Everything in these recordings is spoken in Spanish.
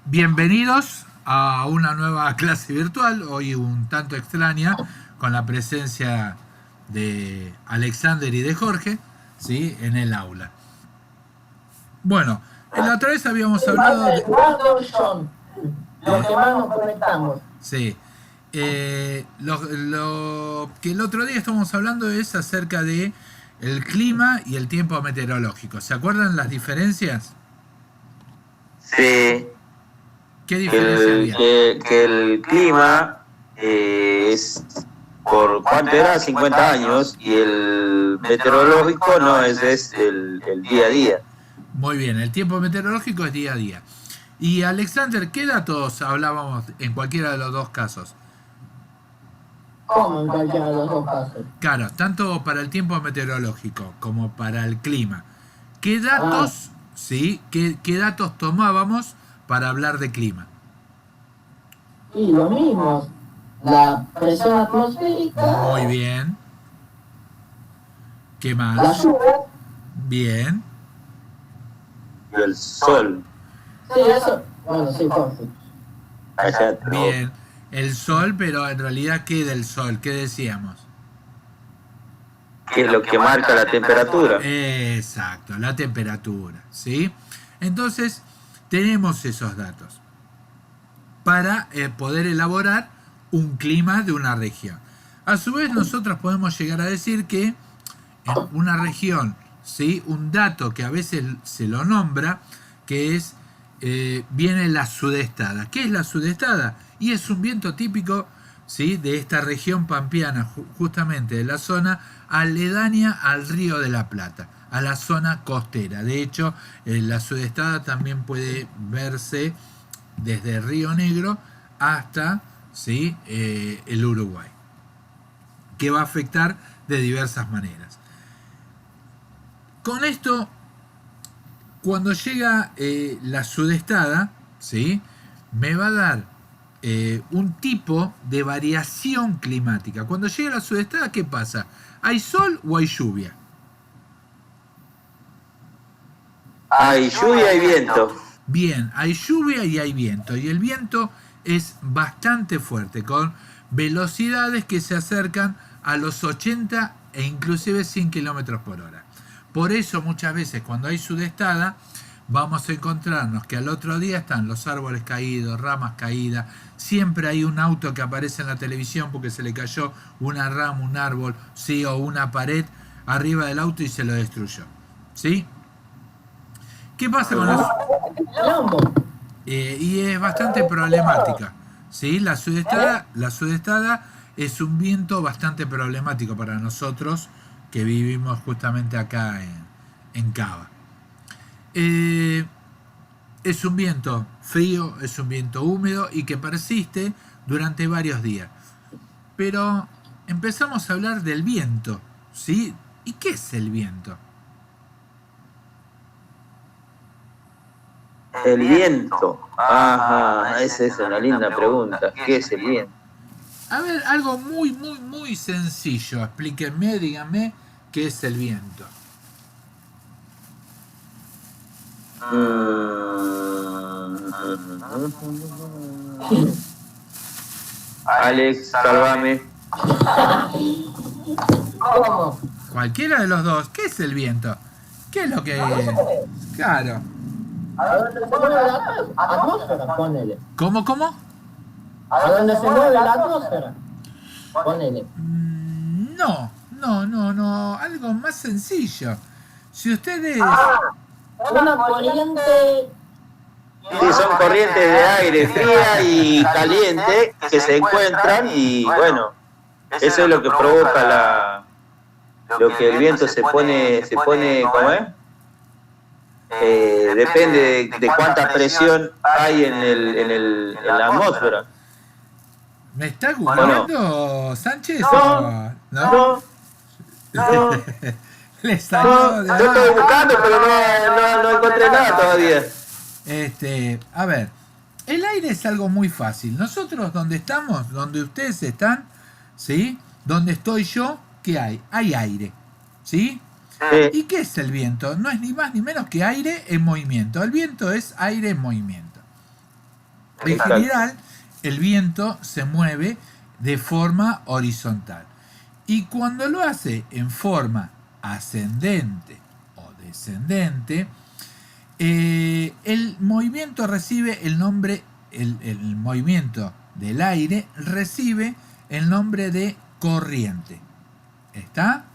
Bienvenidos a una nueva clase virtual, hoy un tanto extraña, con la presencia de Alexander y de Jorge, ¿sí? En el aula. Bueno, la otra vez habíamos hablado de... Los que más nos conectamos. Sí. Lo que el otro día estábamos hablando es acerca de el clima y el tiempo meteorológico. ¿Se acuerdan las diferencias? Sí. ¿Qué diferencia había? Que el clima es por cuánto era, 50 años, y el meteorológico no es el día a día. Muy bien, el tiempo meteorológico es día a día. Y Alexander, ¿qué datos hablábamos en cualquiera de los dos casos? ¿Cómo en cualquiera de los dos casos? Claro, tanto para el tiempo meteorológico como para el clima. ¿Qué datos, sí, qué datos tomábamos para hablar de clima? Y lo mismo, la presión atmosférica. Muy bien. ¿Qué La más? lluvia. Bien. Y el sol. Sí, eso. Bueno, sí, Jorge. Allá, Bien. El sol, pero en realidad, ¿qué del sol? ¿Qué decíamos? que es lo que marca la temperatura. Exacto, la temperatura, ¿sí? Entonces, tenemos esos datos para poder elaborar un clima de una región. A su vez, nosotros podemos llegar a decir que en una región, ¿sí? Un dato que a veces se lo nombra, que es, viene la sudestada. ¿Qué es la sudestada? Y es un viento típico, ¿sí? De esta región pampeana, justamente de la zona aledaña al Río de la Plata, a la zona costera. De hecho, la sudestada también puede verse desde Río Negro hasta, ¿sí? El Uruguay, que va a afectar de diversas maneras. Con esto, cuando llega la sudestada, ¿sí? Me va a dar un tipo de variación climática. Cuando llega la sudestada, ¿qué pasa? ¿Hay sol o hay lluvia? Hay lluvia y viento. Bien, hay lluvia y hay viento. Y el viento es bastante fuerte, con velocidades que se acercan a los 80 e inclusive 100 kilómetros por hora. Por eso muchas veces cuando hay sudestada vamos a encontrarnos que al otro día están los árboles caídos, ramas caídas, siempre hay un auto que aparece en la televisión porque se le cayó una rama, un árbol, sí, o una pared arriba del auto y se lo destruyó, ¿sí? ¿Qué pasa con los...? Y es bastante problemática, ¿sí? La sudestada es un viento bastante problemático para nosotros que vivimos justamente acá en Cava. Es un viento frío, es un viento húmedo y que persiste durante varios días. Pero empezamos a hablar del viento, ¿sí? ¿Y qué es el viento? El viento. Ajá, esa es una linda pregunta. ¿Qué es el viento? A ver, algo muy sencillo. Explíquenme, díganme qué es el viento. Alex, sálvame. ¿Cómo? Cualquiera de los dos. ¿Qué es el viento? ¿Qué es lo que...? Claro. A donde se mueve la atmósfera, ponele. ¿Cómo? A donde se mueve la atmósfera, ponele. No. Algo más sencillo. Si ustedes... Una corriente. Sí, son corrientes de aire fría y caliente que se encuentran y bueno, eso es lo que provoca lo que el viento se pone, ¿cómo es? Depende de cuánta presión hay en la atmósfera. ¿Me está googleando, Sánchez? No. Le salió Yo estoy buscando, pero no encontré nada todavía. A ver, el aire es algo muy fácil. Nosotros donde estamos, donde ustedes están, ¿sí? Donde estoy yo, ¿qué hay? Hay aire, ¿sí? ¿Y qué es el viento? No es ni más ni menos que aire en movimiento. El viento es aire en movimiento. En Exacto. general, el viento se mueve de forma horizontal. Y cuando lo hace en forma ascendente o descendente, el movimiento recibe el nombre, el movimiento del aire recibe el nombre de corriente. ¿Está?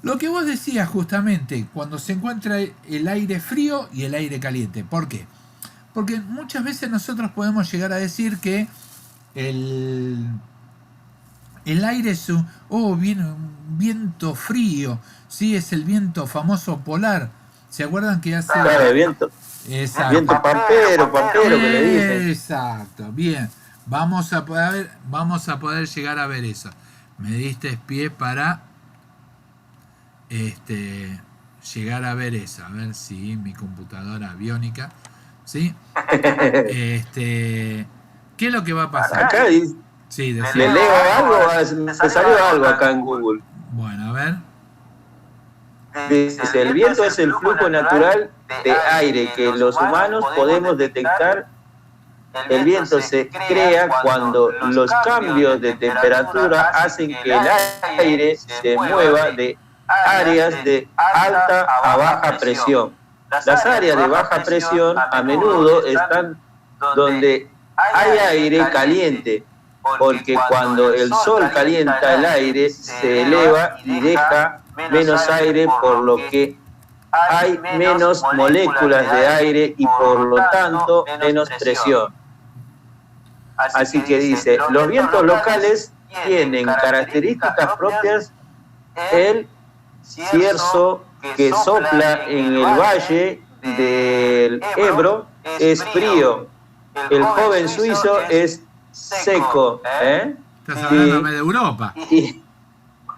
Lo que vos decías justamente, cuando se encuentra el aire frío y el aire caliente. ¿Por qué? Porque muchas veces nosotros podemos llegar a decir que el aire es viene un viento frío, sí, es el viento famoso polar. ¿Se acuerdan que hace? Claro, viento. Exacto. Viento pampero que le dicen. Exacto, bien. Vamos a poder llegar a ver eso. Me diste pie para llegar a ver eso. A ver si mi computadora aviónica, ¿sí? ¿Qué es lo que va a pasar? Acá dice, Sí, le leo algo, me salió algo acá en Google. Bueno, a ver. Dice, el viento es el flujo natural de aire que los humanos podemos detectar. El viento se crea cuando los cambios de temperatura hacen que el aire se mueva de áreas de alta a baja presión. Las áreas de baja presión a menudo están donde hay aire caliente, porque cuando el sol calienta el aire se eleva y deja menos aire, por lo que hay menos moléculas de aire y por lo tanto menos presión. Así que dice, los vientos locales tienen características propias. El cierzo que sopla en el valle del Ebro es frío. El joven suizo es seco. Estás hablándome de Europa. Sí,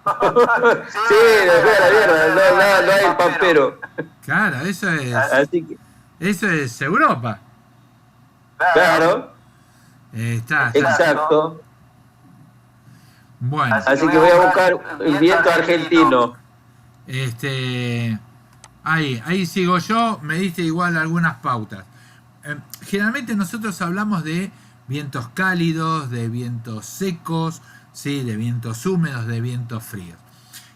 la mierda, no hay pampero. Claro, eso es. Así que, Eso es Europa. claro, Está. exacto. Bueno, Así que voy a buscar el viento argentino. ahí sigo yo, me diste igual algunas pautas. Generalmente nosotros hablamos de vientos cálidos, de vientos secos, ¿sí? De vientos húmedos, de vientos fríos.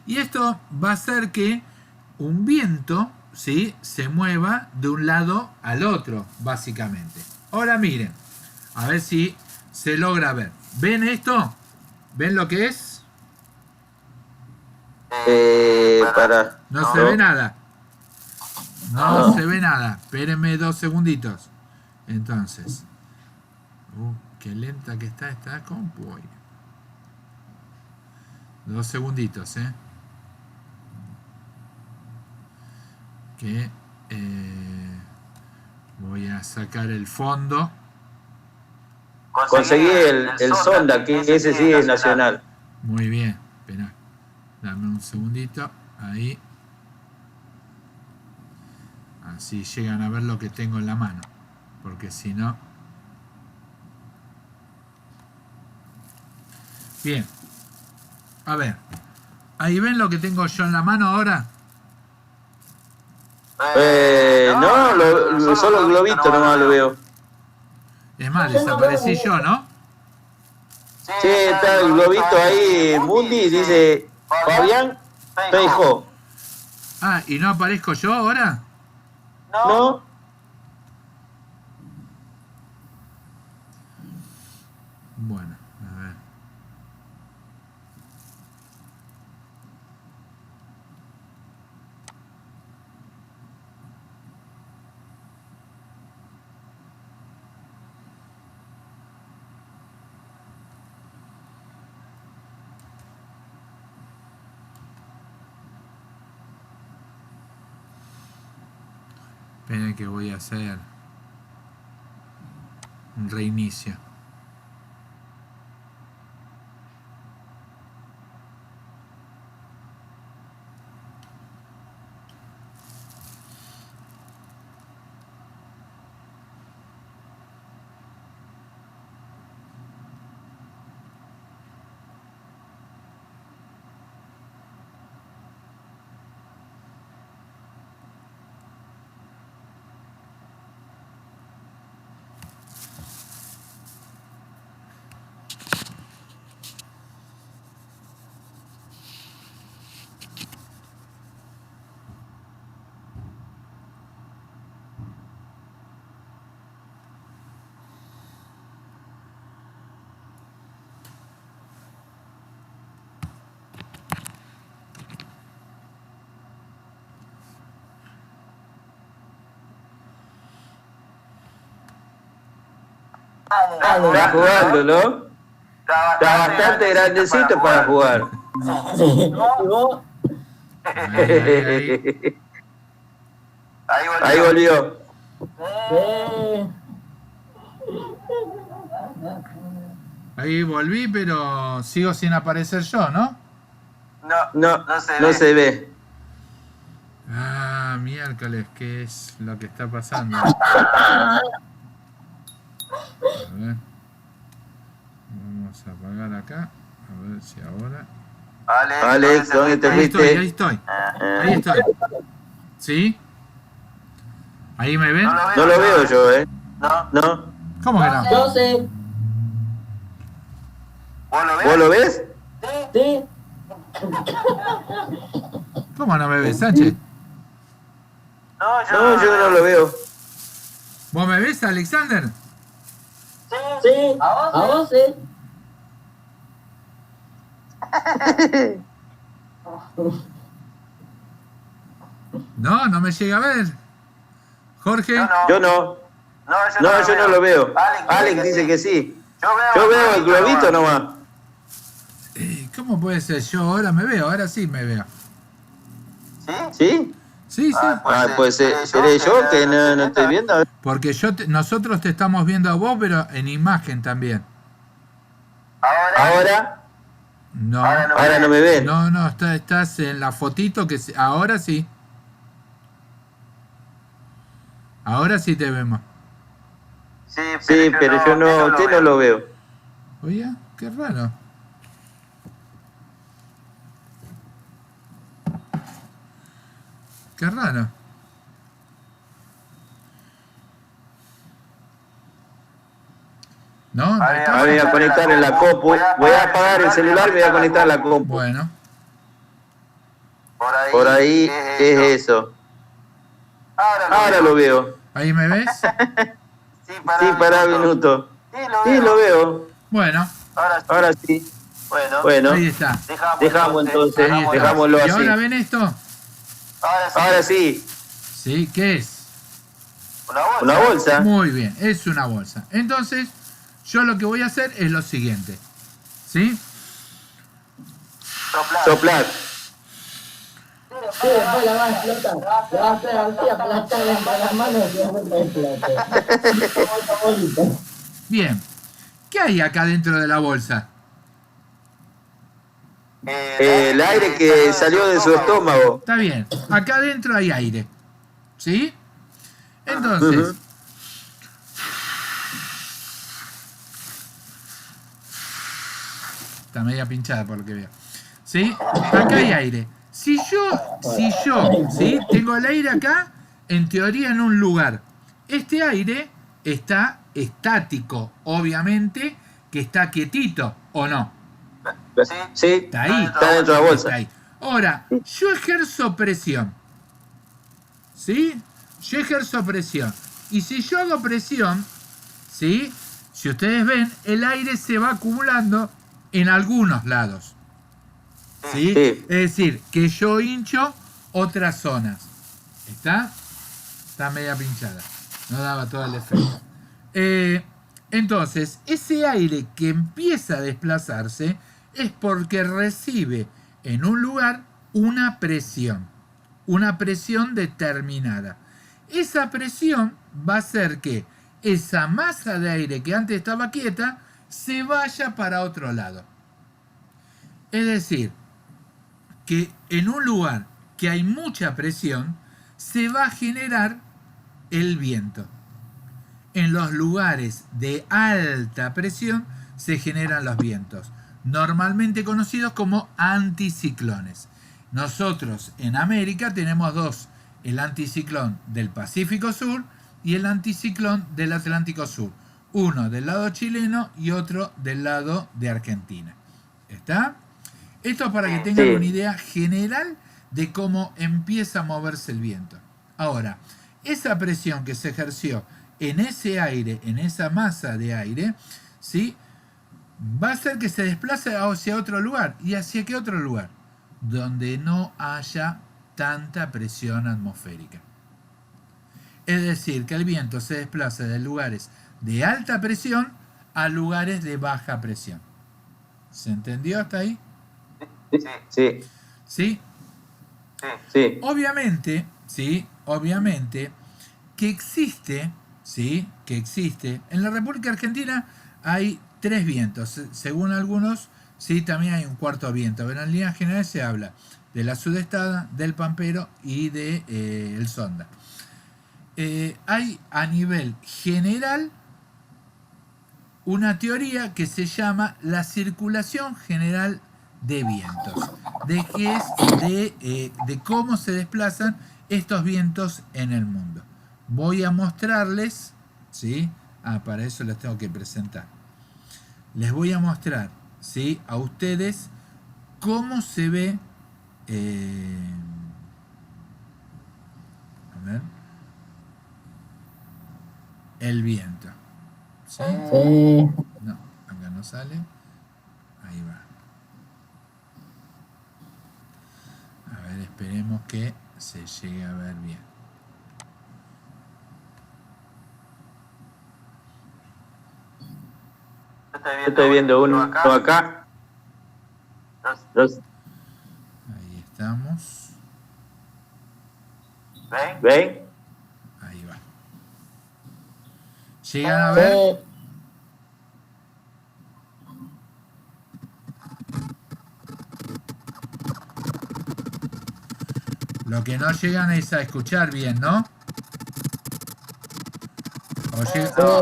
Y esto va a hacer que un viento, ¿sí? Se mueva de un lado al otro, básicamente. Ahora miren, a ver si se logra ver. ¿Ven esto? ¿Ven lo que es? No se ve nada. No se ve nada. Espérenme 2 segunditos. Entonces. Qué lenta que está esta compu hoy. 2 segunditos, que voy a sacar el fondo. Conseguí el sonda, que ese sí es nacional. Muy bien, espera, dame un segundito, ahí. Así llegan a ver lo que tengo en la mano, porque si no... Bien, a ver, ahí ven lo que tengo yo en la mano ahora. No, solo el globito nomás lo veo. Es más, desaparecí yo, ¿no? Sí, está el globito ahí, Mundi, dice Fabián Pejo. Ah, ¿y no aparezco yo ahora? ¿No? Bueno, a ver. Esperen que voy a hacer un reinicio. Está jugando, ¿no? Está bastante grandecito para jugar. Sí. ¿Y vos? Ahí. Ahí volvió. Sí. Ahí volví, pero sigo sin aparecer yo, ¿no? No se ve. Ah, miércoles, ¿qué es lo que está pasando? A ver. Vamos a apagar acá. A ver si ahora. Alex, ¿dónde te Ahí estoy, fuiste? ahí estoy. Ahí estoy. ¿Sí? ¿Ahí me ven? No lo veo yo, ¿eh? No. ¿Cómo que no? Yo sé. ¿Vos lo ves? Sí. ¿Cómo no me ves, Sánchez? No, yo no lo veo. ¿Vos me ves, Alexander? Sí. ¿A vos sí? No, no me llega a ver. Jorge. Yo no. No, yo no lo veo. Alex dice que sí. Yo veo el globito nomás. ¿Cómo puede ser? Yo ahora me veo, ahora sí me veo. ¿Sí? Sí, sí. Pues seré yo que no estoy viendo. Porque nosotros te estamos viendo a vos, pero en imagen también. Ahora No. Ahora no me ven. No, estás en la fotito que ahora sí. Ahora sí te vemos. Sí, pero yo no, usted no lo veo. Oye, qué raro. Qué raro. ¿No? Ahora voy a conectar en la compu. Voy a apagar el celular y voy a conectar en la compu. Bueno. Por ahí, ¿qué es eso? Ahora lo veo. ¿Ahí me ves? Sí, para un minuto. Sí, lo veo. Bueno, Ahora sí. Bueno, ahí está. dejamos entonces, Ahí está. dejámoslo ¿Y así. ahora ven esto? Ahora sí, Sí, ¿qué es? una bolsa. Muy bien, es una bolsa. Entonces, yo lo que voy a hacer es lo siguiente. ¿Sí? Soplar. Sí, después la vas a explotar. La vas a hacer así, aplastar entre las manos y después te explota. Como bolita. Bien. ¿Qué hay acá dentro de la bolsa? El aire que salió de su estómago. Está bien. Acá adentro hay aire. ¿Sí? Entonces, está media pinchada por lo que veo. ¿Sí? Acá hay aire. Si yo, ¿sí? Tengo el aire acá, en teoría en un lugar. Este aire está estático, obviamente, que está quietito, ¿o no? Sí, Está ahí. está dentro de la bolsa. Está ahí. Ahora, yo ejerzo presión. ¿Sí? Yo ejerzo presión. Y si yo hago presión, ¿sí? Si ustedes ven, el aire se va acumulando en algunos lados. ¿Sí? Sí. Es decir, que yo hincho otras zonas. ¿Está? Está media pinchada. No daba todo el efecto. Entonces, ese aire que empieza a desplazarse es porque recibe en un lugar una presión determinada. Esa presión va a hacer que esa masa de aire que antes estaba quieta se vaya para otro lado. Es decir, que en un lugar que hay mucha presión se va a generar el viento. En los lugares de alta presión se generan los vientos, normalmente conocidos como anticiclones. Nosotros en América tenemos dos, el anticiclón del Pacífico Sur y el anticiclón del Atlántico Sur. Uno del lado chileno y otro del lado de Argentina. ¿Está? Esto es para que tengan una idea general de cómo empieza a moverse el viento. Ahora, esa presión que se ejerció en ese aire, en esa masa de aire, ¿sí? Va a hacer que se desplace hacia otro lugar. ¿Y hacia qué otro lugar? Donde no haya tanta presión atmosférica. Es decir, que el viento se desplaza de lugares de alta presión a lugares de baja presión. ¿Se entendió hasta ahí? Sí. ¿Sí? Sí. Obviamente, ¿sí? Obviamente que existe, ¿sí? Que existe. En la República Argentina hay 3 vientos. Según algunos, sí, también hay un cuarto viento. Pero en líneas generales se habla de la sudestada, del pampero y de el sonda. Hay a nivel general una teoría que se llama la circulación general de vientos, de qué es de cómo se desplazan estos vientos en el mundo. Voy a mostrarles, ¿sí? Para eso les tengo que presentar. Les voy a mostrar, ¿sí? A ustedes cómo se ve, a ver, el viento. ¿Sí? Sí. No, acá no sale. Ahí va. A ver, esperemos que se llegue a ver bien. Yo estoy viendo uno acá. Dos. Ahí estamos. ¿Ven? Ahí va. ¿Llegan a ver? Sí. Lo que no llegan es a escuchar bien, ¿no?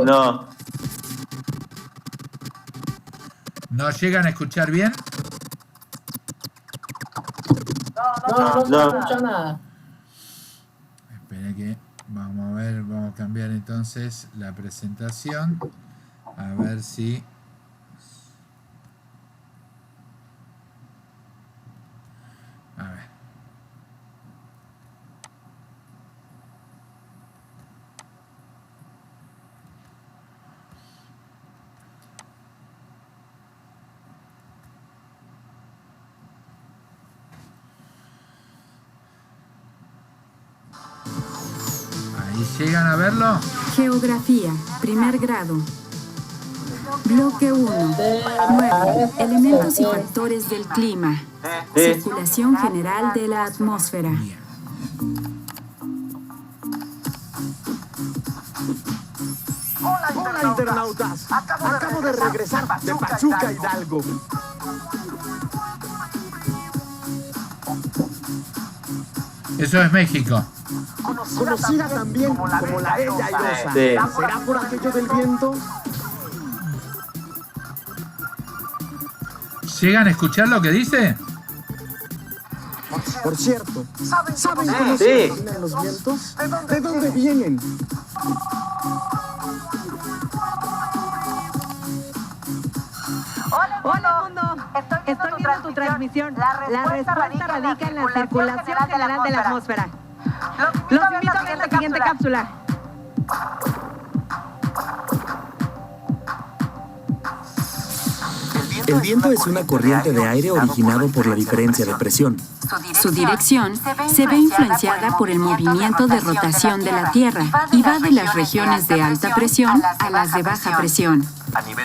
No. ¿No llegan a escuchar bien? No se escucha nada. Espera que vamos a ver, vamos a cambiar entonces la presentación. A ver si... A ver. Ahí llegan a verlo. Geografía, primer grado. Bloque 1. 9. Elementos y factores del clima. Circulación general de la atmósfera. Bien. Hola internautas, acabo de regresar de Pachuca, Hidalgo. Eso es México. Conocida también como la Bella Airosa. Sí. ¿Será por aquello del viento? ¿Llegan a escuchar lo que dice? Por cierto, ¿saben cómo se originan los vientos? ¿De dónde vienen? Hola mundo, estoy viendo tu transmisión. La respuesta radica en la circulación general de la atmósfera. Los invito a ver la siguiente cápsula. El viento es una corriente de aire originado por la diferencia de presión. Su dirección se ve influenciada por el movimiento de rotación de la Tierra y va de las regiones de alta presión a las de baja presión.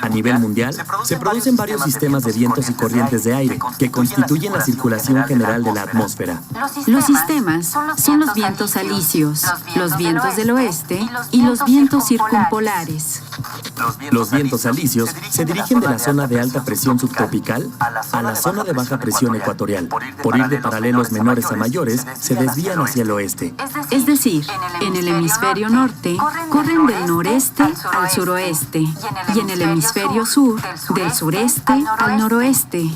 A nivel mundial, se producen varios sistemas de vientos y corrientes de aire que constituyen la circulación general de la atmósfera. Los sistemas son los vientos alisios, los vientos del oeste y los vientos circumpolares. Los vientos alisios se dirigen de la zona de alta presión subtropical a la zona de baja presión ecuatorial. Por ir de paralelos menores a mayores, se desvían hacia el oeste. Es decir, en el hemisferio norte corren del noreste al suroeste y en el hemisferio sur del sureste al noroeste.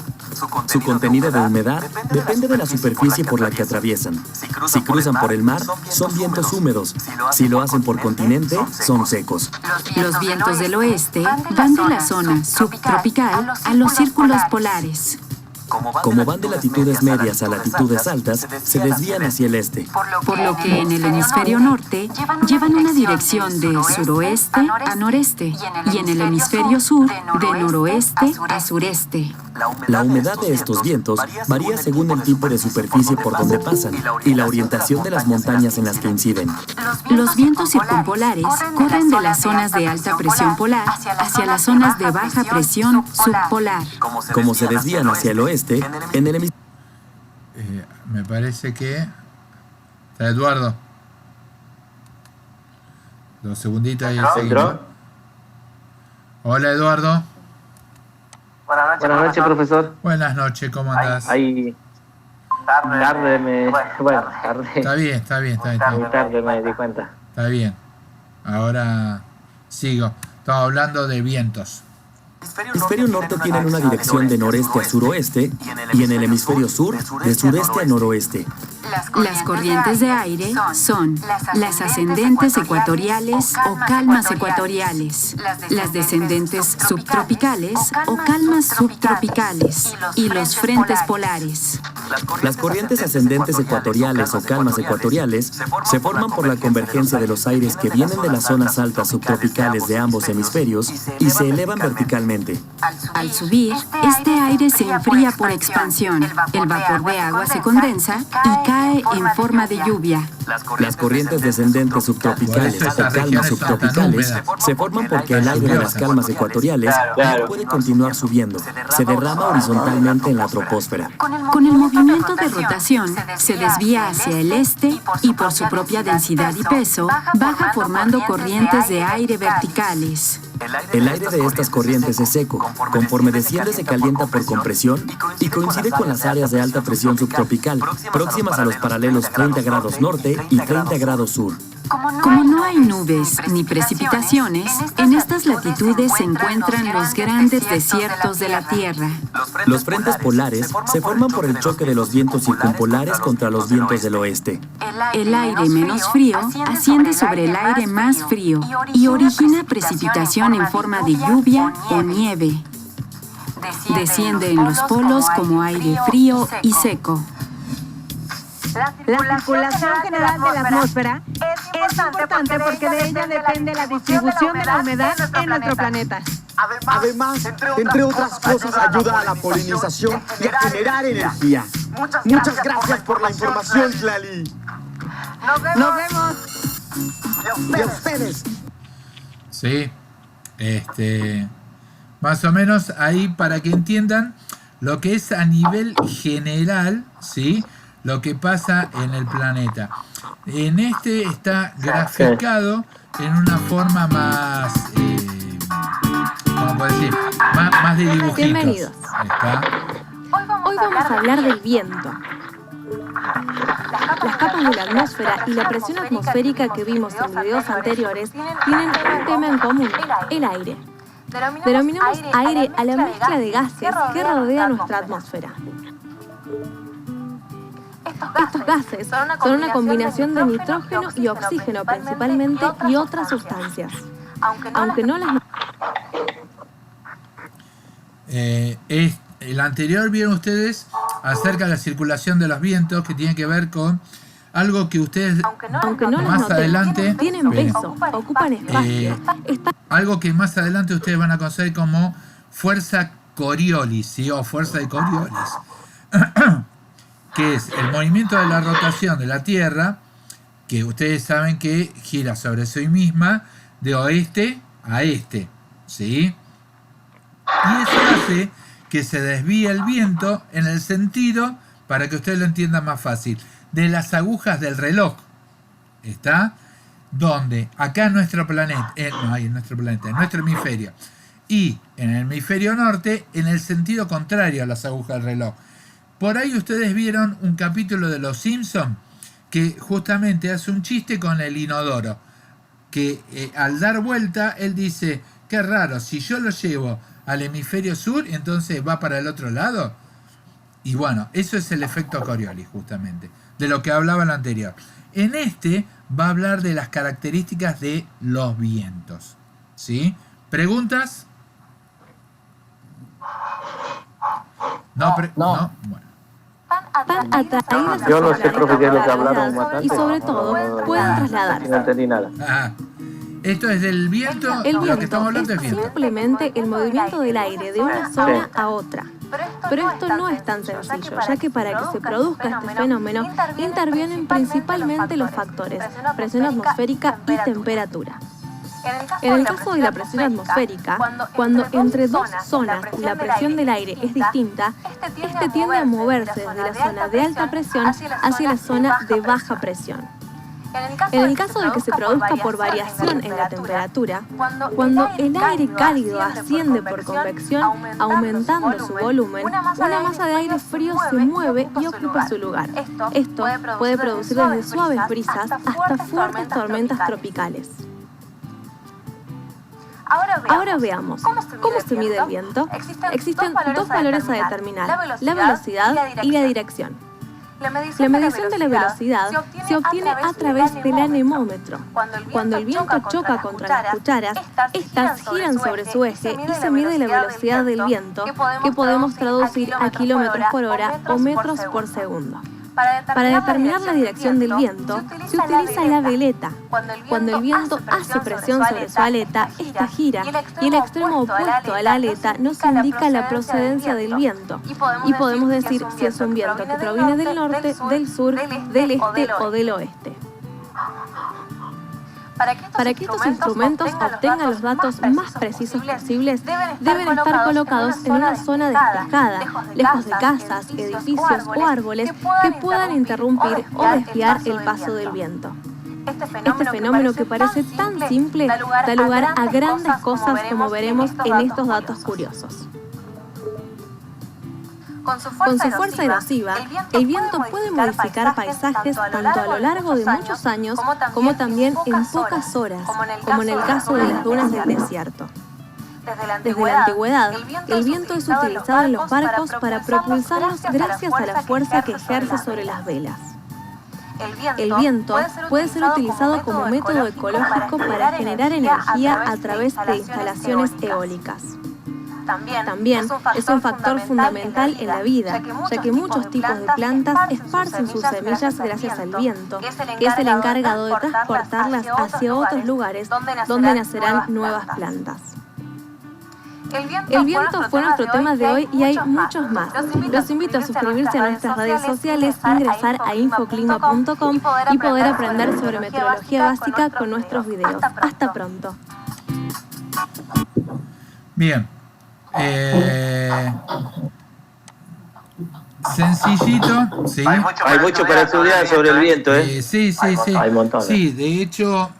Su contenido de humedad depende de la superficie por la que atraviesan. Si cruzan por el mar, son vientos húmedos. Si lo hacen por continente, son secos. Los vientos del oeste van de la zona subtropical a los círculos polares. Como van de latitudes medias a latitudes altas, se desvían hacia el este. Por lo que en el hemisferio norte llevan una dirección de suroeste a noreste y en el hemisferio sur de noroeste a sureste. La humedad de estos vientos varía según el tipo de superficie por donde pasan y la orientación de las montañas en las que inciden. Los vientos circumpolares corren de las zonas de alta presión polar hacia las zonas de baja presión subpolar. Como se desvían hacia el oeste, en el hemisferio... Me parece que... ¿Está Eduardo? 2 segunditos y seguimos. Hola, Eduardo. Buenas noches, profesor. Buenas noches, ¿cómo andás? Ahí tarde tarde. Está bien. Muy tarde me di cuenta. Está bien. Ahora sigo. Estamos hablando de vientos. El hemisferio norte tiene una dirección de noreste a suroeste y en el hemisferio sur de sureste a noroeste. Las corrientes de aire son las ascendentes ecuatoriales o calmas ecuatoriales, las descendentes subtropicales o calmas subtropicales y los frentes polares. Las corrientes ascendentes ecuatoriales o calmas ecuatoriales se forman por la convergencia de los aires que vienen de las zonas altas subtropicales de ambos hemisferios y se elevan verticalmente. Al subir, este aire se enfría por expansión, el vapor de agua se condensa y cae en forma de lluvia. Las corrientes descendentes subtropicales o calmas subtropicales se forman porque el aire de las calmas ecuatoriales no puede continuar subiendo, se derrama horizontalmente en la troposfera. Con el movimiento de rotación, se desvía hacia el este y por su propia densidad y peso, baja formando corrientes de aire verticales. El aire de estas corrientes es seco, conforme desciende se calienta por compresión y coincide con las áreas de alta presión subtropical, próximas a los paralelos 30 grados norte y 30 grados sur. Como no hay nubes ni precipitaciones, en estas latitudes se encuentran los grandes desiertos de la Tierra. Los frentes polares se forman por el choque de los vientos circumpolares contra los vientos del oeste. El aire menos frío asciende sobre el aire más frío y origina precipitación en forma de lluvia o nieve. Desciende en los polos como aire frío y seco. La circulación general de la atmósfera es importante porque de ella depende la distribución de la humedad en nuestro planeta. Además, entre otras cosas, ayuda a la polinización y a generar energía. Muchas gracias por la información, Tlali. Nos vemos. Y a ustedes. Sí. Más o menos ahí para que entiendan lo que es a nivel general, ¿sí? Lo que pasa en el planeta. En este está graficado en una forma más, ¿cómo puedo decir? Más de dibujitos. Bienvenidos. ¿Está? Hoy vamos a hablar del viento. Las capas de la atmósfera y la presión atmosférica que vimos en videos anteriores tienen un tema en común, el aire. Denominamos aire a la mezcla de gases que rodea nuestra atmósfera. Estos gases son una combinación de nitrógeno y oxígeno principalmente y otras sustancias. Aunque no las... El anterior vieron ustedes acerca de la circulación de los vientos, que tiene que ver con algo que ustedes Aunque no las más noten, adelante tienen peso, ocupan espacio. algo que más adelante ustedes van a conocer como fuerza Coriolis, ¿sí? O fuerza de Coriolis, que es el movimiento de la rotación de la Tierra, que ustedes saben que gira sobre sí misma de oeste a este, ¿sí? Y eso hace que se desvíe el viento en el sentido, para que ustedes lo entiendan más fácil, de las agujas del reloj. ¿Está? Donde acá en nuestro planeta, en nuestro hemisferio, y en el hemisferio norte, en el sentido contrario a las agujas del reloj. Por ahí ustedes vieron un capítulo de Los Simpson que justamente hace un chiste con el inodoro, que al dar vuelta él dice, qué raro, si yo lo llevo al hemisferio sur, entonces va para el otro lado. Y bueno, eso es el efecto Coriolis, justamente, de lo que hablaba el anterior. En este va a hablar de las características de los vientos, ¿sí? ¿Preguntas? No. Bueno. Están atraídas Yo no hacia sé, la profe, qué es lo que gravedad hablaron bastante. y sobre todo pueden trasladarse. No entendí nada. Esto es del viento, El lo que viento estamos hablando es es viento. simplemente el movimiento del aire de una zona a otra. Pero esto no es tan sencillo, ya que para que se produzca este fenómeno intervienen principalmente los factores presión atmosférica y temperatura. En el caso de la presión atmosférica, cuando entre dos zonas la presión del aire es distinta, este tiende a moverse desde la zona de alta presión hacia la zona de baja presión. En el caso de que se produzca por variación en la temperatura, cuando el aire cálido asciende por convección, aumentando su volumen, una masa de aire frío se mueve y ocupa su lugar. Esto puede producir desde suaves brisas hasta fuertes tormentas tropicales. Ahora veamos, ¿cómo se mide el viento? Existen dos valores a determinar, la velocidad y la dirección. La medición de la velocidad se obtiene a través del anemómetro. Cuando el viento choca contra las cucharas, estas giran sobre su eje y se mide la velocidad del viento, que podemos traducir a kilómetros por hora o metros por segundo. Para determinar la dirección del viento, se utiliza la veleta. Cuando el viento hace presión sobre su aleta, esta gira, y el extremo opuesto a la aleta nos indica la procedencia del viento. Y podemos decir si es un viento que proviene del norte, del sur, del este o del oeste. Para que estos instrumentos obtengan los datos más precisos posibles, deben estar colocados en una zona despejada, lejos de casas, edificios o árboles que puedan interrumpir o desviar el paso del viento. Este fenómeno que parece tan simple da lugar a grandes cosas como veremos en estos datos curiosos. Con su fuerza erosiva, el viento puede modificar paisajes tanto a lo largo de muchos años como también en pocas horas, como en el caso de las dunas del desierto. Desde la antigüedad, el viento es utilizado en los barcos para propulsarlos gracias a la fuerza que ejerce sobre las velas. El viento puede ser utilizado como método ecológico para generar energía a través de instalaciones eólicas. También es un factor fundamental en la vida, ya que muchos tipos de plantas esparcen sus semillas gracias al viento, que es el encargado de transportarlas hacia otros lugares donde nacerán nuevas plantas. El viento fue nuestro tema de hoy y hay muchos más. Los invito a suscribirse a nuestras redes sociales, ingresar a infoclima.com y poder aprender sobre meteorología básica con nuestros videos. Hasta pronto. Bien. Sencillito, sí. Hay mucho para estudiar sobre el viento, ¿eh? Sí. Hay montones. Sí, de hecho,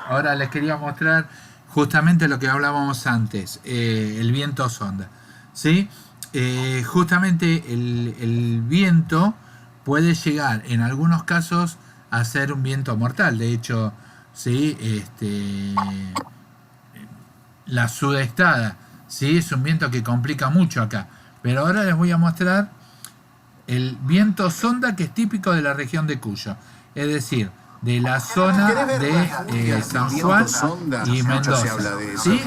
ahora les quería mostrar justamente lo que hablábamos antes, el viento sonda, ¿sí? Justamente el viento puede llegar en algunos casos a ser un viento mortal. De hecho, sí, la sudestada, ¿sí? Es un viento que complica mucho acá. Pero ahora les voy a mostrar el viento sonda, que es típico de la región de Cuyo. Es decir, de la zona de San Juan y Mendoza, ¿sí?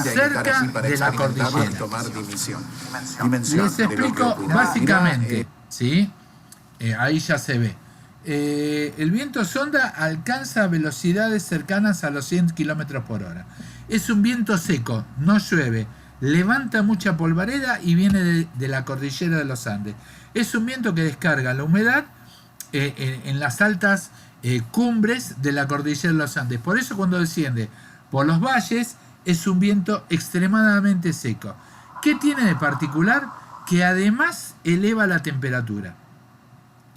Cerca de la cordillera. Les explico básicamente, ¿sí? Ahí ya se ve. El viento sonda alcanza velocidades cercanas a los 100 km por hora. Es un viento seco, no llueve, levanta mucha polvareda y viene de la cordillera de los Andes. Es un viento que descarga la humedad en las altas cumbres de la cordillera de los Andes. Por eso cuando desciende por los valles es un viento extremadamente seco. ¿Qué tiene de particular? Que además eleva la temperatura.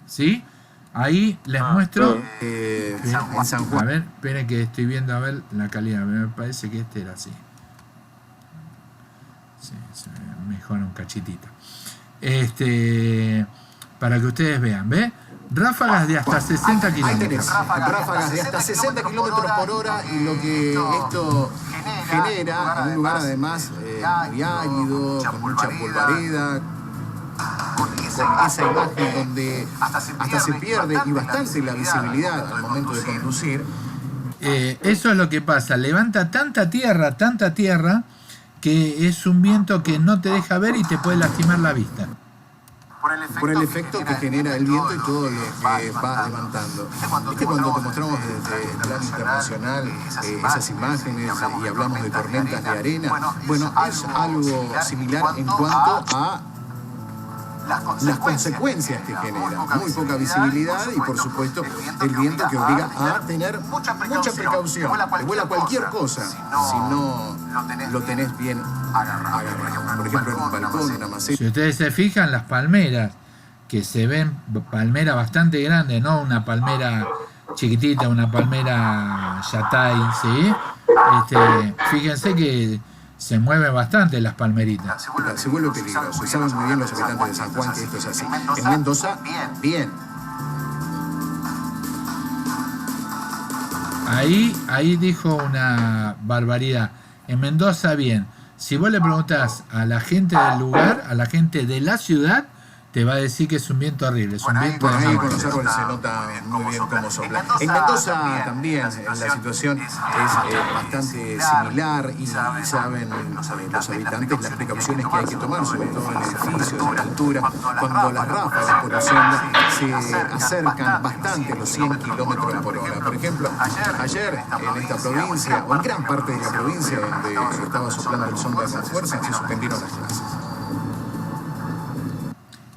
¿Sí? Ahí les muestro. En San Juan. A ver, esperen que estoy viendo a ver la calidad. Me parece que este era así. Sí, se mejora un cachitito. Para que ustedes vean, ¿ve? Ráfagas de hasta 60 kilómetros. Ráfagas de hasta 60 kilómetros por hora, y lo que esto genera en un lugar además muy árido, con mucha polvareda, con esa imagen donde hasta se pierde y bastante la visibilidad al momento de conducir. Eso es lo que pasa, levanta tanta tierra, que es un viento que no te deja ver y te puede lastimar la vista. por el efecto que genera el viento y todo lo que va levantando. ¿Viste cuando te mostramos desde el plano internacional esas imágenes y hablamos de tormentas de arena? Bueno, es algo similar en cuanto a las consecuencias que genera. Muy poca visibilidad y, por supuesto, el viento que obliga a tener mucha precaución. Te vuela cualquier cosa si no lo tenés bien agarrado. Por ejemplo, en un balcón, una maceta. Si ustedes se fijan, las palmeras, que se ven palmera bastante grande, no una palmera chiquitita, una palmera yatay, ¿sí? Fíjense que se mueven bastante las palmeritas. Se vuelve peligroso. Y saben muy bien los habitantes de San Juan que esto es así. En Mendoza, bien. Ahí dijo una barbaridad. En Mendoza, bien. Si vos le preguntás a la gente del lugar, a la gente de la ciudad, te va a decir que es un viento horrible. Es un viento ahí con los árboles se nota muy bien cómo sopla. En Mendoza también la situación es bastante similar y saben los habitantes las precauciones que hay que tomar, sobre todo en edificios, en altura, cuando las ráfagas por onda se acercan bastante a los 100 kilómetros por hora. Por ejemplo, ayer en esta provincia, o en gran parte de la provincia donde estaba soplando el sol con fuerza, se suspendieron las clases.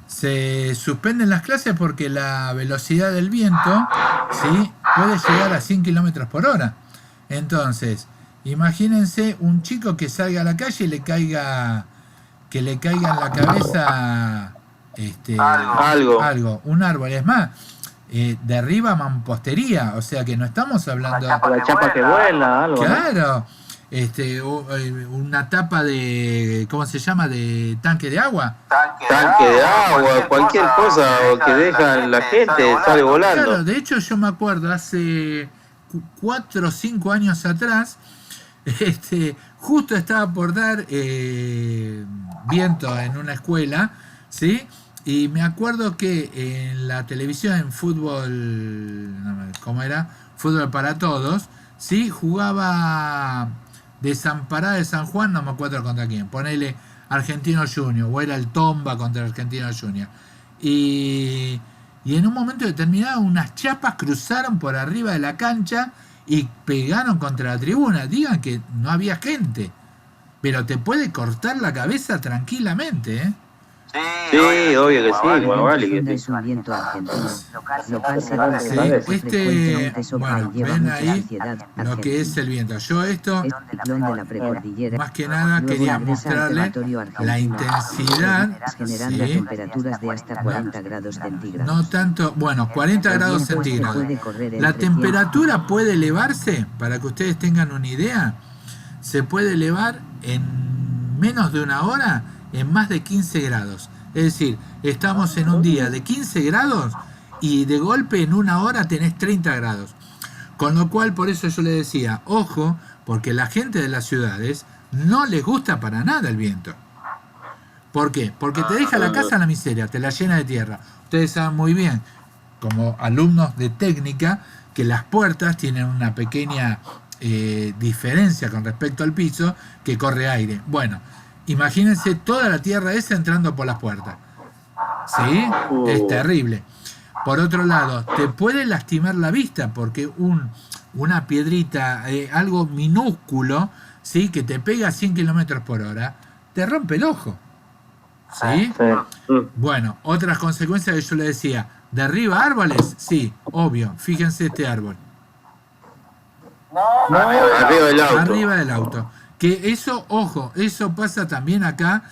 Se suspenden las clases porque la velocidad del viento, ¿sí?, puede llegar a 100 kilómetros por hora. Entonces, imagínense un chico que salga a la calle y le caiga en la cabeza algo, un árbol. Es más, derriba mampostería, o sea que no estamos hablando... La chapa que vuela, algo. Claro. Una tapa de, ¿cómo se llama?, de tanque de agua. Tanque de agua, cualquier cosa que deja la gente sale volando. Claro, de hecho yo me acuerdo hace 4 o 5 años atrás, justo estaba por dar viento en una escuela, ¿sí? Y me acuerdo que en la televisión, en fútbol, ¿cómo era? Fútbol para todos, ¿sí? Jugaba Desamparada de San Juan, no me acuerdo contra quién, ponele Argentino Junior, o era el Tomba contra Argentino Junior. Y en un momento determinado unas chapas cruzaron por arriba de la cancha y pegaron contra la tribuna. Digan que no había gente, pero te puede cortar la cabeza tranquilamente, ¿eh? Sí, obvio que sí, bueno, vale que es un viento argentino. Local bueno, ven ahí lo que es el viento. Yo esto, más que nada, quería mostrarle la intensidad, ¿sí? Temperaturas de hasta 40 grados centígrados. No tanto, bueno, 40 grados centígrados. La temperatura puede elevarse, para que ustedes tengan una idea, se puede elevar en menos de una hora en más de 15 grados. Es decir, estamos en un día de 15 grados y de golpe en una hora tenés 30 grados. Con lo cual, por eso yo le decía, ojo, porque la gente de las ciudades no les gusta para nada el viento. ¿Por qué? Porque te deja la casa en la miseria, te la llena de tierra. Ustedes saben muy bien, como alumnos de técnica, que las puertas tienen una pequeña diferencia con respecto al piso, que corre aire. Bueno, imagínense toda la tierra esa entrando por las puertas. ¿Sí? Es terrible. Por otro lado, te puede lastimar la vista porque una piedrita, algo minúsculo, ¿sí?, que te pega a 100 kilómetros por hora, te rompe el ojo. ¿Sí? Bueno, otras consecuencias que yo le decía, ¿derriba árboles? Sí, obvio. Fíjense este árbol. Arriba del auto. Que eso, ojo, eso pasa también acá,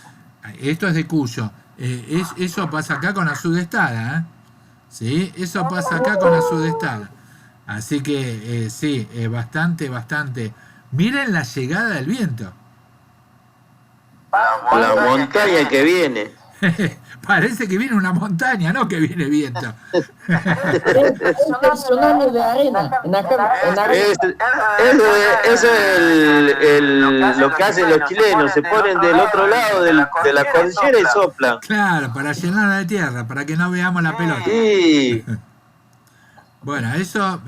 esto es de Cuyo, eso pasa acá con la sudestada, ¿eh? ¿Sí? Eso pasa acá con la sudestada. Así que sí, bastante. Miren la llegada del viento. La montaña que viene. Parece que viene una montaña, no que viene viento. Es tsunami de arena. Eso es lo que hacen los chilenos, se ponen del otro lado de la cordillera y soplan. Claro, para llenarla de tierra, para que no veamos la pelota. Sí. Bueno, eso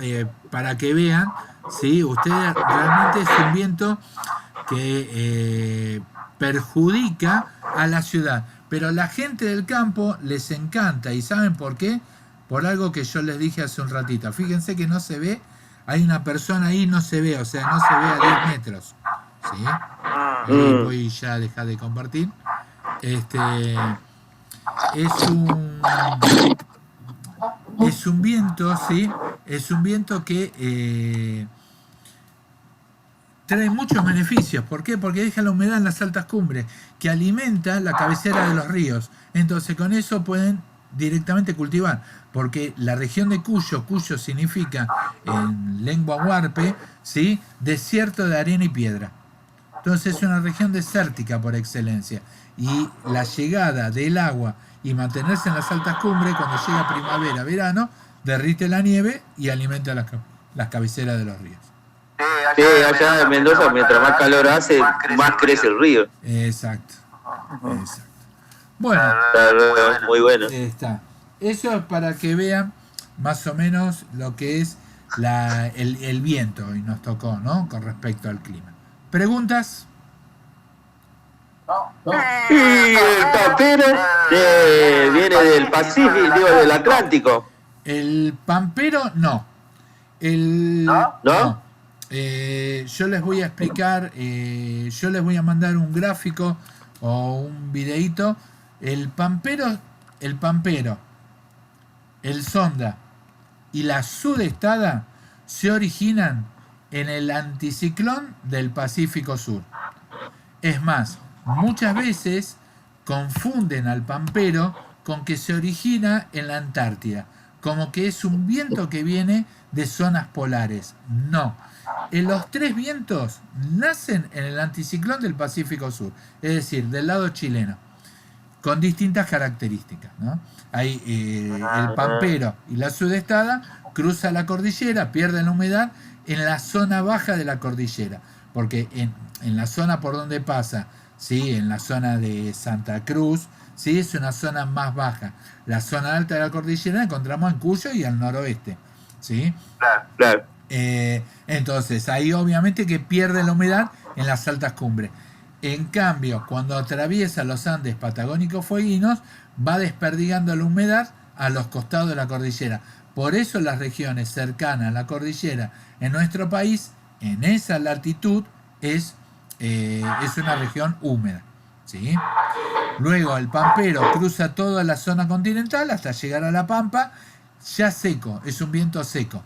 para que vean, ¿sí? Ustedes realmente es un viento que perjudica a la ciudad. Pero la gente del campo les encanta. ¿Y saben por qué? Por algo que yo les dije hace un ratito. Fíjense que no se ve, hay una persona ahí, no se ve, o sea, no se ve a 10 metros. ¿Sí? Ahí voy ya a dejar de compartir. Es un viento, ¿sí? Es un viento que trae muchos beneficios. ¿Por qué? Porque deja la humedad en las altas cumbres, que alimenta la cabecera de los ríos. Entonces con eso pueden directamente cultivar, porque la región de Cuyo significa en lengua huarpe, ¿sí? Desierto de arena y piedra. Entonces es una región desértica por excelencia. Y la llegada del agua y mantenerse en las altas cumbres, cuando llega primavera, verano, derrite la nieve y alimenta las cabeceras de los ríos. Sí, allá en Mendoza, mientras más calor hace, más crece el río. Exacto. Bueno, muy bueno. Está. Eso es para que vean más o menos lo que es el viento, y nos tocó, ¿no? Con respecto al clima. ¿Preguntas? Y el pampero viene del Pacífico, digo, del Atlántico. El pampero, no. No. Yo les voy a explicar, yo les voy a mandar un gráfico o un videíto. El pampero, el sonda y la sudestada se originan en el anticiclón del Pacífico Sur. Es más, muchas veces confunden al pampero con que se origina en la Antártida, como que es un viento que viene de zonas polares. No. Los tres vientos nacen en el anticiclón del Pacífico Sur, es decir, del lado chileno, con distintas características, ¿no? Hay el pampero y la sudestada cruza la cordillera, pierde la humedad en la zona baja de la cordillera, porque en la zona por donde pasa, ¿sí? En la zona de Santa Cruz, ¿sí? Es una zona más baja. La zona alta de la cordillera la encontramos en Cuyo y al noroeste, ¿sí? Claro. Entonces, ahí obviamente que pierde la humedad en las altas cumbres. En cambio, cuando atraviesa los Andes patagónicos fueguinos, va desperdigando la humedad a los costados de la cordillera. Por eso las regiones cercanas a la cordillera en nuestro país, en esa latitud, es una región húmeda, ¿sí? Luego el pampero cruza toda la zona continental hasta llegar a la Pampa, ya seco, es un viento seco,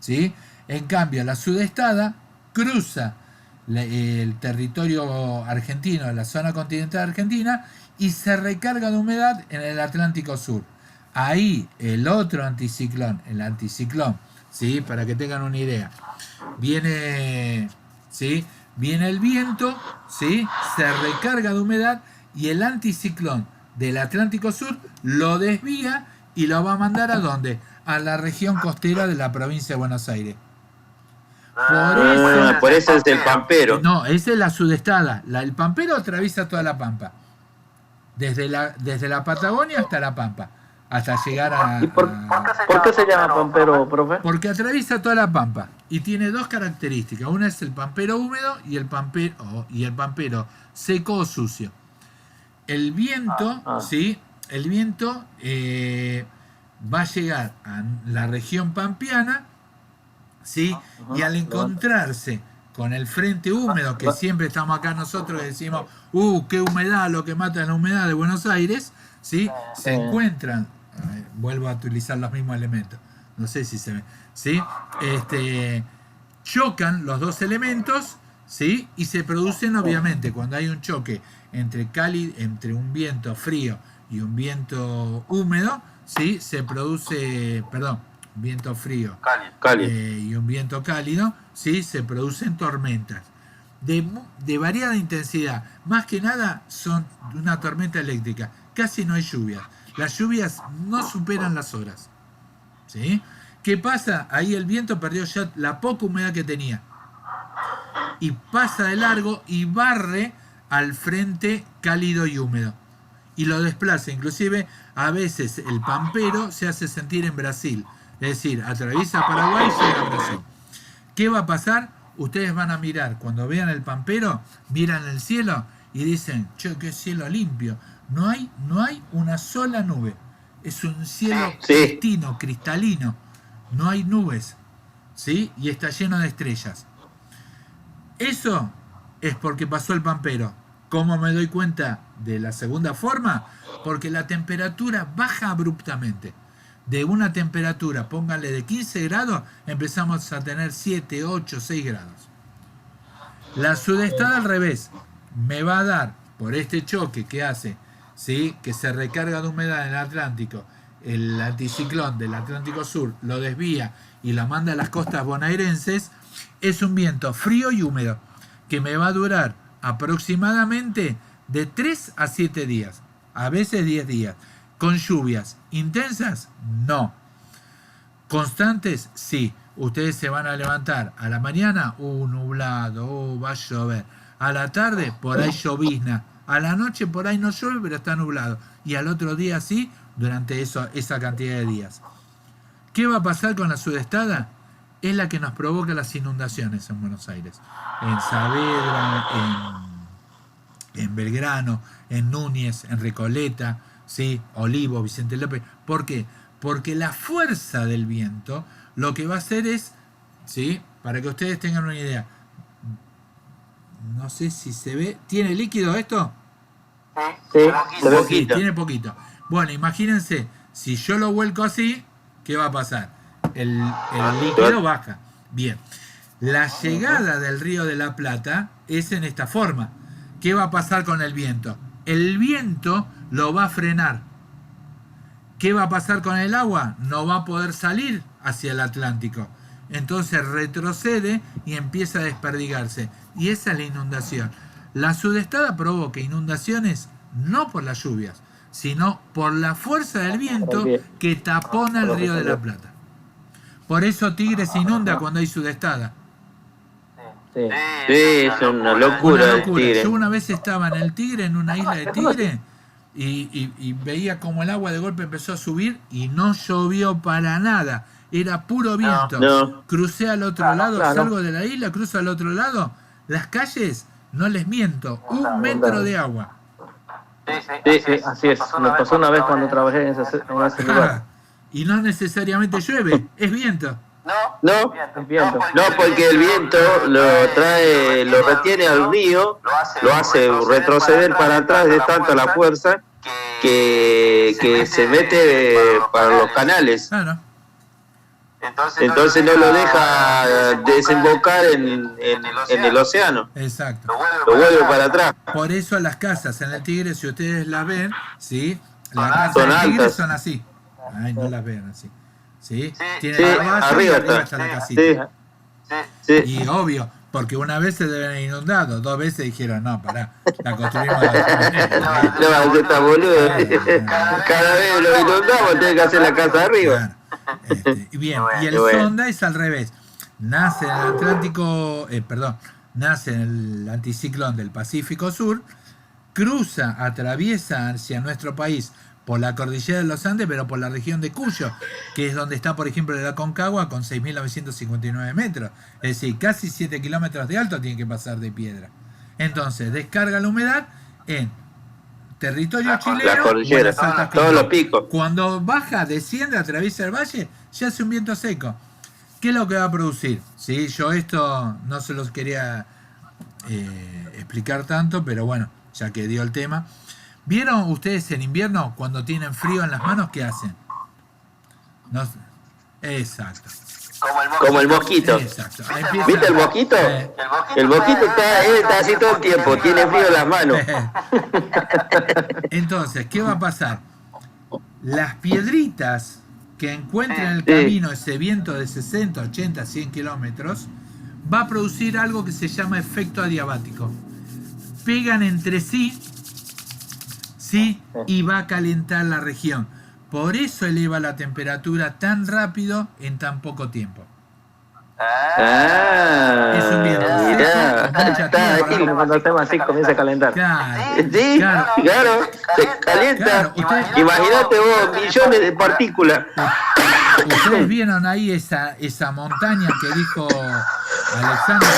¿sí? En cambio, la sudestada cruza el territorio argentino, la zona continental argentina, y se recarga de humedad en el Atlántico Sur. Ahí el otro anticiclón, ¿sí? Para que tengan una idea, viene, ¿sí? Viene el viento, ¿sí? Se recarga de humedad y el anticiclón del Atlántico Sur lo desvía y lo va a mandar ¿a dónde? A la región costera de la provincia de Buenos Aires. Por eso es el pampero. No, esa es la sudestada. El pampero atraviesa toda la Pampa. Desde la Patagonia hasta la Pampa. Hasta llegar a... ¿Y por qué se llama pampero, profe? Porque atraviesa toda la Pampa. Y tiene dos características. Una es el pampero húmedo y el pampero seco o sucio. El viento, ¿sí? El viento va a llegar a la región pampeana, ¿sí? Y al encontrarse con el frente húmedo, que siempre estamos acá nosotros y decimos, qué humedad, lo que mata es la humedad de Buenos Aires, ¿sí? Se encuentran, vuelvo a utilizar los mismos elementos, no sé si se ve, ¿sí? Chocan los dos elementos, ¿sí? Y se producen, obviamente, cuando hay un choque entre un viento frío y un viento húmedo, ¿sí? Se produce, un viento frío y un viento cálido, ¿sí? Se producen tormentas de variada intensidad. Más que nada son una tormenta eléctrica. Casi no hay lluvias. Las lluvias no superan las horas, ¿sí? ¿Qué pasa? Ahí el viento perdió ya la poca humedad que tenía y pasa de largo y barre al frente cálido y húmedo y lo desplaza. Inclusive a veces el pampero se hace sentir en Brasil, es decir, atraviesa Paraguay y llega a Brasil. ¿Qué va a pasar? Ustedes van a mirar, cuando vean el pampero, miran el cielo y dicen, che, qué cielo limpio, No hay una sola nube. Es un cielo pristino, cristalino. No hay nubes, ¿sí? Y está lleno de estrellas. Eso es porque pasó el Pampero. ¿Cómo me doy cuenta de la segunda forma? Porque la temperatura baja abruptamente. De una temperatura, pónganle de 15 grados, empezamos a tener 7, 8, 6 grados. La sudestada al revés. Me va a dar, por este choque que hace, ¿sí? Que se recarga de humedad en el Atlántico, el anticiclón del Atlántico Sur lo desvía y la manda a las costas bonaerenses, es un viento frío y húmedo que me va a durar aproximadamente de 3 a 7 días, a veces 10 días. ¿Con lluvias intensas? No. ¿Constantes? Sí. Ustedes se van a levantar a la mañana, nublado, va a llover. A la tarde, por ahí llovizna. A la noche, por ahí no llueve, pero está nublado. Y al otro día sí, durante esa cantidad de días. ¿Qué va a pasar con la sudestada? Es la que nos provoca las inundaciones en Buenos Aires. En Saavedra, en Belgrano, en Núñez, en Recoleta, ¿sí? Olivo, Vicente López. ¿Por qué? Porque la fuerza del viento lo que va a hacer es, ¿sí? Para que ustedes tengan una idea. No sé si se ve. ¿Tiene líquido esto? Sí, poquito. Tiene poquito. Bueno, imagínense, si yo lo vuelco así, ¿qué va a pasar? El líquido baja. Bien. La llegada del Río de la Plata es en esta forma. ¿Qué va a pasar con el viento? El viento lo va a frenar. ¿Qué va a pasar con el agua? No va a poder salir hacia el Atlántico. Entonces retrocede y empieza a desperdigarse. Y esa es la inundación. La sudestada provoca inundaciones no por las lluvias, sino por la fuerza del viento que tapona el Río de la Plata. Por eso Tigre se inunda cuando hay sudestada. Sí, es una locura. El Tigre. Yo una vez estaba en el Tigre, en una isla de Tigre, y veía como el agua de golpe empezó a subir y no llovió para nada. Era puro viento. No. Crucé al otro lado, salgo de la isla, cruzo al otro lado. Las calles, no les miento, 1 metro de agua. Sí, así es. Me pasó una vez cuando trabajé en ese lugar. Y no necesariamente llueve, es viento. No, porque el viento lo retiene al río, lo hace retroceder para atrás de tanta la fuerza que se mete para los canales. Claro. Entonces no lo deja desembocar en el océano. Exacto. Lo vuelve para atrás. Por eso las casas en el Tigre, si ustedes las ven, ¿sí? Las casas Son del Tigre altas. son así. Ay, no las ven así. ¿Sí? Tienen Sí, la base arriba y arriba está. está la casita. Sí. Y obvio, porque una vez se deben haber inundado, 2 veces dijeron, no, pará, la construimos de otra manera. No, usted está boludo. Cada vez lo inundamos, tiene que hacer la casa arriba. Claro. Bien, y el sonda es al revés. Nace en el Atlántico, nace en el anticiclón del Pacífico Sur, cruza, atraviesa hacia nuestro país por la cordillera de los Andes, pero por la región de Cuyo, que es donde está, por ejemplo, el Aconcagua con 6.959 metros. Es decir, casi 7 kilómetros de alto tiene que pasar de piedra. Entonces, descarga la humedad en territorio chileno, cordillera, o en las altas todos los picos. Cuando baja, desciende, atraviesa el valle, ya hace un viento seco. ¿Qué es lo que va a producir? ¿Sí? Yo esto no se los quería explicar tanto, pero bueno, ya que dio el tema. ¿Vieron ustedes en invierno cuando tienen frío en las manos qué hacen? No, exacto. Como el mosquito. Exacto. ¿Viste el mosquito? El mosquito está así todo el tiempo, tiene frío en las manos. Entonces, ¿qué va a pasar? Las piedritas que encuentren en el camino ese viento de 60, 80, 100 kilómetros va a producir algo que se llama efecto adiabático. Pegan entre sí, ¿sí? Y va a calentar la región. Por eso eleva la temperatura tan rápido en tan poco tiempo. Es un viento seco, con mucha tierra. Cuando el tema así comienza a calentar. Claro, se calienta. Imagínate vos, millones de partículas. Ustedes vieron ahí esa montaña que dijo Alexander,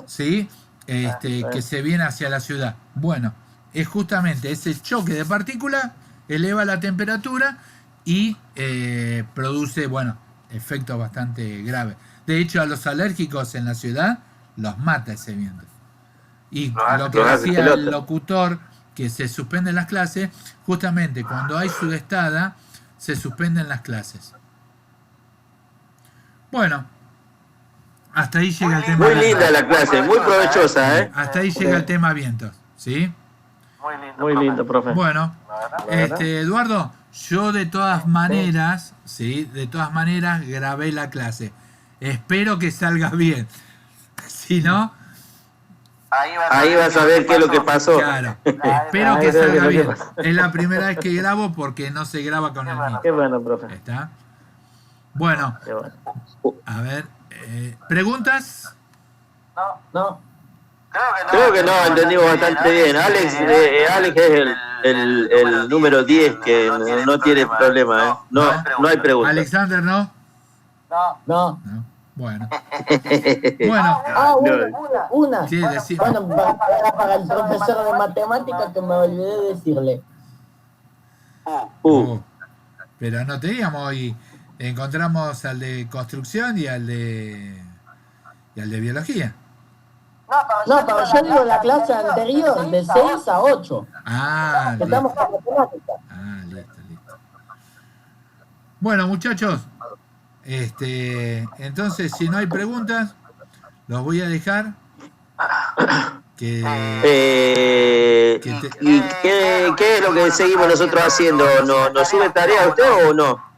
¿sí? Que se viene hacia la ciudad. Bueno, es justamente ese choque de partículas, eleva la temperatura y produce, bueno, efectos bastante graves. De hecho, a los alérgicos en la ciudad los mata ese viento. Y lo que decía el locutor, que se suspenden las clases, justamente cuando hay sudestada, se suspenden las clases. Bueno, hasta ahí llega el tema. Muy linda la clase, muy provechosa, ¿eh? Hasta ahí llega el tema vientos, ¿sí? Muy lindo, profe. Bueno, Eduardo, yo de todas maneras, ¿sí? De todas maneras grabé la clase. Espero que salga bien. Si no, ahí vas a ver qué es lo que pasó. claro, espero que salga bien. Es la primera vez que grabo porque no se graba con el mic. Qué bueno, profe. ¿Está? Bueno, Qué bueno. a ver, ¿preguntas? No. Creo que no, entendimos bastante bien. Alex es el número 10 que no tiene problema, ¿eh? No hay pregunta. Alexander, ¿no? No. Bueno. Bueno. Una. Sí, decí. Bueno, para el profesor de matemáticas que me olvidé de decirle. Pero no teníamos hoy. Encontramos al de construcción y al de biología. No, pero yo digo la clase anterior, de 6 a 8. Ah, listo. Estamos con matemáticas. Listo. Bueno, muchachos, entonces, si no hay preguntas, los voy a dejar. ¿Y qué es lo que seguimos nosotros haciendo? ¿Nos sube tarea usted o no?